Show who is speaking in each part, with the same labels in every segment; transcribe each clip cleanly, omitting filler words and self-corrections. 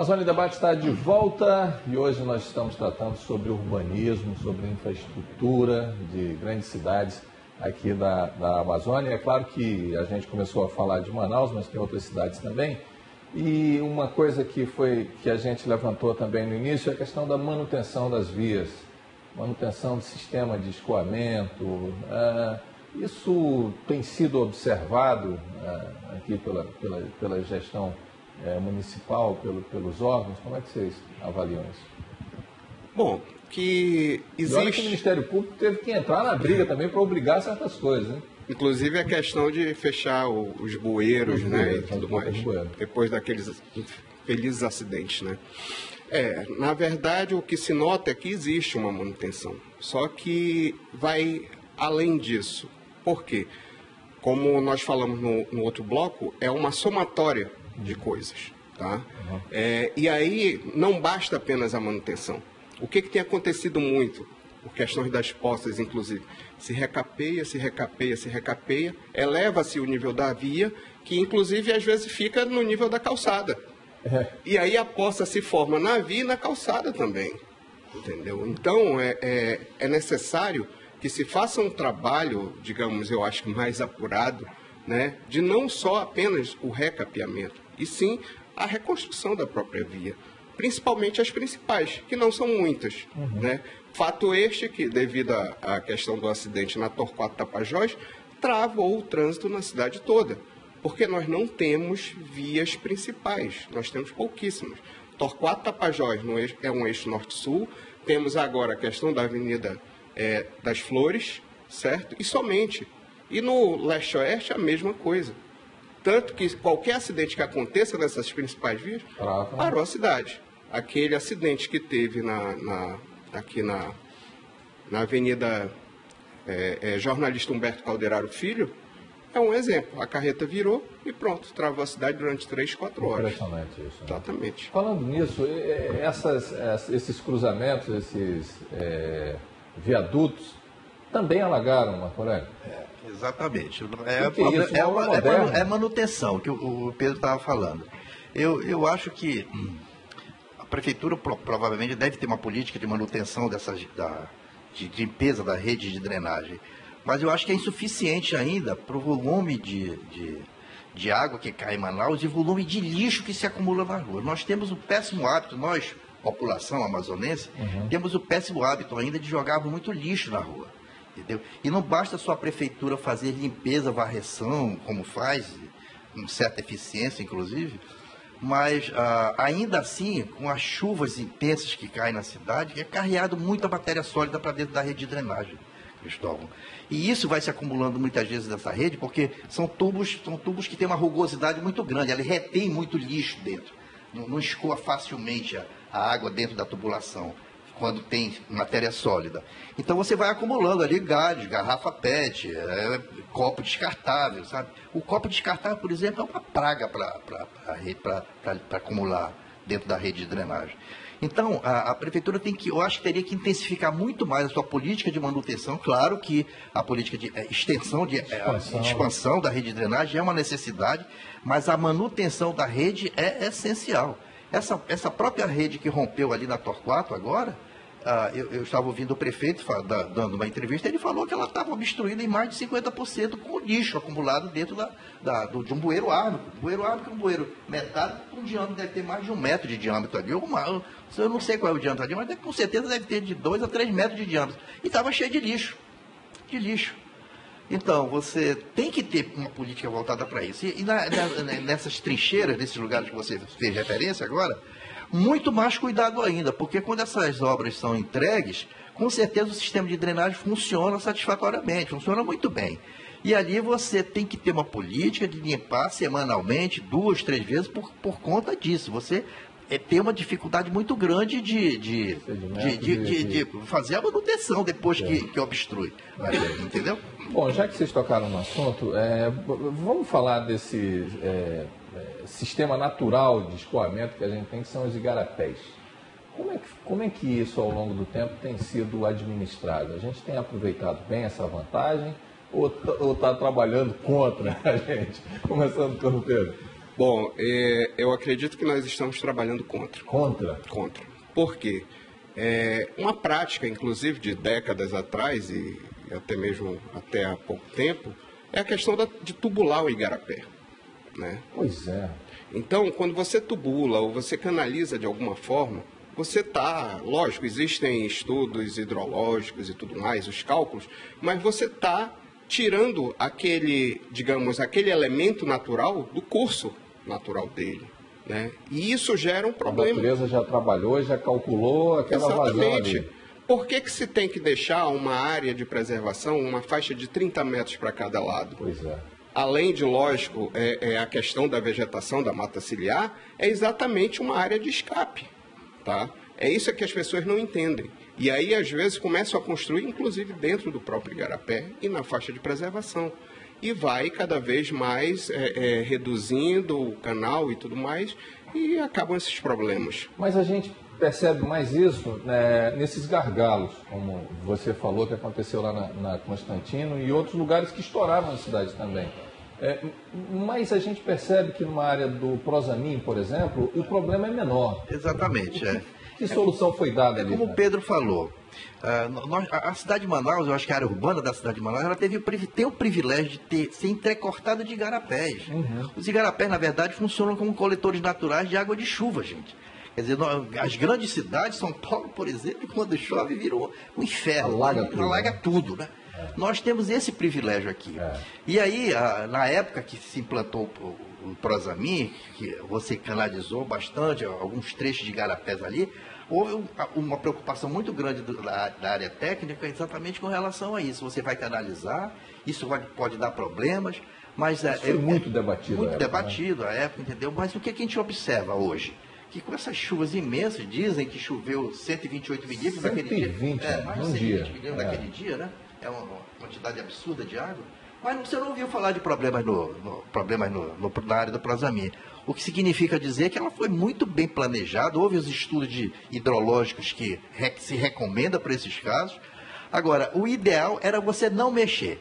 Speaker 1: Amazônia Debate está de volta e hoje nós estamos tratando sobre urbanismo, sobre infraestrutura de grandes cidades aqui da Amazônia. É claro que a gente começou a falar de Manaus, mas tem outras cidades também. E uma coisa que a gente levantou também no início é a questão da manutenção das vias, manutenção do sistema de escoamento. Isso tem sido observado aqui pela gestão municipal, pelos órgãos. Como é que vocês avaliam isso?
Speaker 2: Bom, que existe...
Speaker 1: E olha que o Ministério Público teve que entrar na briga também para obrigar certas coisas, né?
Speaker 2: Inclusive a questão de fechar os bueiros, né, e tudo mais, depois daqueles felizes acidentes, né? Na verdade, o que se nota é que existe uma manutenção, só que vai além disso. Por quê? Como nós falamos no outro bloco, é uma somatória de coisas, tá? E aí não basta apenas a manutenção. O que tem acontecido muito, por questões das poças, inclusive, se recapeia, eleva-se o nível da via, que inclusive às vezes fica no nível da calçada. E aí a poça se forma na via e na calçada também, entendeu? Então é necessário que se faça um trabalho, digamos, eu acho que mais apurado, né, de não só apenas o recapeamento, e sim a reconstrução da própria via, principalmente as principais, que não são muitas, né? Fato este que, devido à questão do acidente na Torquato Tapajós, travou o trânsito na cidade toda, porque nós não temos vias principais, nós temos pouquíssimas. Torquato Tapajós é um eixo norte-sul, temos agora a questão da Avenida das Flores, certo? E somente. E no leste-oeste a mesma coisa. Tanto que qualquer acidente que aconteça nessas principais vias, parou a cidade. Aquele acidente que teve aqui na Avenida Jornalista Humberto Calderaro Filho, é um exemplo. A carreta virou e pronto, travou a cidade durante 3, 4 horas.
Speaker 1: Impressionante isso. Né?
Speaker 2: Exatamente.
Speaker 1: Falando nisso, esses cruzamentos, esses viadutos, também alagaram, Marco Aurélio?
Speaker 3: Exatamente.
Speaker 1: É
Speaker 3: manutenção, que o Pedro estava falando. Eu acho que a prefeitura provavelmente deve ter uma política de manutenção de limpeza da rede de drenagem, mas eu acho que é insuficiente ainda para o volume de água que cai em Manaus e volume de lixo que se acumula na rua. Nós temos o péssimo hábito, nós, população amazonense, temos o péssimo hábito ainda de jogar muito lixo na rua. Entendeu? E não basta só a prefeitura fazer limpeza, varreção, como faz, com certa eficiência, inclusive, mas ainda assim, com as chuvas intensas que caem na cidade, é carreado muita matéria sólida para dentro da rede de drenagem, Cristóvão. E isso vai se acumulando muitas vezes nessa rede, porque são tubos que têm uma rugosidade muito grande, ela retém muito lixo dentro, não escoa facilmente a água dentro da tubulação, quando tem matéria sólida. Então você vai acumulando ali galhos, garrafa PET, copo descartável, sabe? O copo descartável, por exemplo, é uma praga para acumular dentro da rede de drenagem. Então, a prefeitura eu acho que teria que intensificar muito mais a sua política de manutenção. Claro que a política de expansão da rede de drenagem é uma necessidade, mas a manutenção da rede é essencial. Essa própria rede que rompeu ali na Torquato agora, eu estava ouvindo o prefeito dando uma entrevista, ele falou que ela estava obstruída em mais de 50% com o lixo acumulado dentro de um bueiro ármico. Bueiro ármico é um bueiro metálico com diâmetro, deve ter mais de 1 metro de diâmetro ali. Eu não sei qual é o diâmetro ali, mas com certeza deve ter de 2 a 3 metros de diâmetro. E estava cheio de lixo. Então, você tem que ter uma política voltada para isso. E nessas trincheiras, nesses lugares que você fez referência agora, muito mais cuidado ainda, porque quando essas obras são entregues, com certeza o sistema de drenagem funciona satisfatoriamente, funciona muito bem. E ali você tem que ter uma política de limpar semanalmente, 2, 3 vezes, por conta disso. Você tem uma dificuldade muito grande de fazer a manutenção depois que obstrui. Entendeu?
Speaker 1: Bom, já que vocês tocaram no assunto, vamos falar desse sistema natural de escoamento que a gente tem, que são os igarapés. Como é que isso, ao longo do tempo, tem sido administrado? A gente tem aproveitado bem essa vantagem ou está trabalhando contra a gente? Começando pelo Pedro.
Speaker 2: Bom, eu acredito que nós estamos trabalhando contra.
Speaker 1: Contra?
Speaker 2: Contra. Por quê? Uma prática, inclusive, de décadas atrás, e até mesmo até há pouco tempo, é a questão de tubular o igarapé, né?
Speaker 1: Pois é.
Speaker 2: Então, quando você tubula ou você canaliza de alguma forma, você está, lógico, existem estudos hidrológicos e tudo mais, os cálculos, mas você está tirando aquele, digamos, aquele elemento natural do curso natural dele, né? E isso gera um problema.
Speaker 1: A natureza já trabalhou, já calculou aquela vazão ali.
Speaker 2: Por que se tem que deixar uma área de preservação, uma faixa de 30 metros para cada lado?
Speaker 1: Pois é.
Speaker 2: Além de, lógico, a questão da vegetação, da mata ciliar, é exatamente uma área de escape, tá? É isso que as pessoas não entendem. E aí, às vezes, começam a construir, inclusive, dentro do próprio igarapé e na faixa de preservação. E vai cada vez mais reduzindo o canal e tudo mais, e acabam esses problemas.
Speaker 1: Mas a gente percebe mais isso nesses gargalos, como você falou que aconteceu lá na Constantino e outros lugares que estouravam a cidade também. Mas a gente percebe que numa área do Prosamin, por exemplo, o problema é menor.
Speaker 3: Exatamente,
Speaker 1: Que solução foi dada ali?
Speaker 3: Como o Pedro falou, a cidade de Manaus, eu acho que a área urbana da cidade de Manaus, ela tem o privilégio de ser entrecortada de igarapés.
Speaker 1: Uhum.
Speaker 3: Os igarapés, na verdade, funcionam como coletores naturais de água de chuva, gente. Quer dizer, as grandes cidades, São Paulo, por exemplo, quando chove, vira um inferno. Alaga tudo, né? Nós temos esse privilégio aqui. E aí, na época que se implantou o Prosamin, que você canalizou bastante, alguns trechos de igarapés ali, houve uma preocupação muito grande da área técnica exatamente com relação a isso. Você vai canalizar, isso pode dar problemas, mas
Speaker 1: isso foi muito debatido.
Speaker 3: Muito debatido à época, entendeu? Mas o que a gente observa hoje? Que com essas chuvas imensas, dizem que choveu 128 milímetros naquele dia. Mais de 120 milímetros naquele dia, né? É uma quantidade absurda de água. Mas você não ouviu falar de problemas na área do Prosamin. O que significa dizer que ela foi muito bem planejada, houve os estudos hidrológicos que se recomenda para esses casos. Agora, o ideal era você não mexer,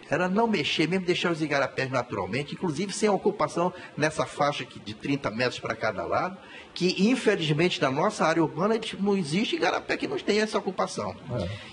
Speaker 3: mesmo deixar os igarapés naturalmente, inclusive sem ocupação nessa faixa de 30 metros para cada lado, que infelizmente na nossa área urbana não existe igarapé que não tenha essa ocupação.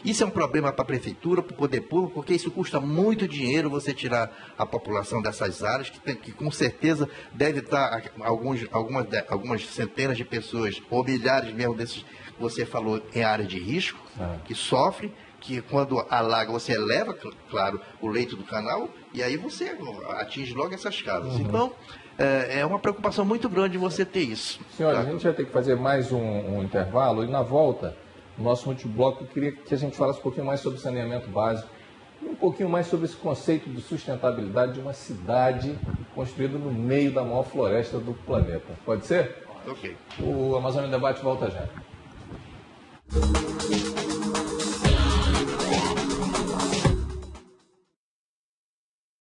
Speaker 3: Isso é um problema para a prefeitura, para o poder público, porque isso custa muito dinheiro você tirar a população dessas áreas, que com certeza deve estar algumas centenas de pessoas, ou milhares mesmo desses que você falou, em área de risco, que sofrem, que quando alaga você eleva, claro, o leito do canal, e aí você atinge logo essas casas. Então, é uma preocupação muito grande você ter isso.
Speaker 1: Senhora, a gente vai ter que fazer mais um intervalo, e na volta, no nosso último bloco, eu queria que a gente falasse um pouquinho mais sobre saneamento básico, e um pouquinho mais sobre esse conceito de sustentabilidade de uma cidade construída no meio da maior floresta do planeta. Pode ser?
Speaker 3: Ok.
Speaker 1: O Amazônia Debate volta já.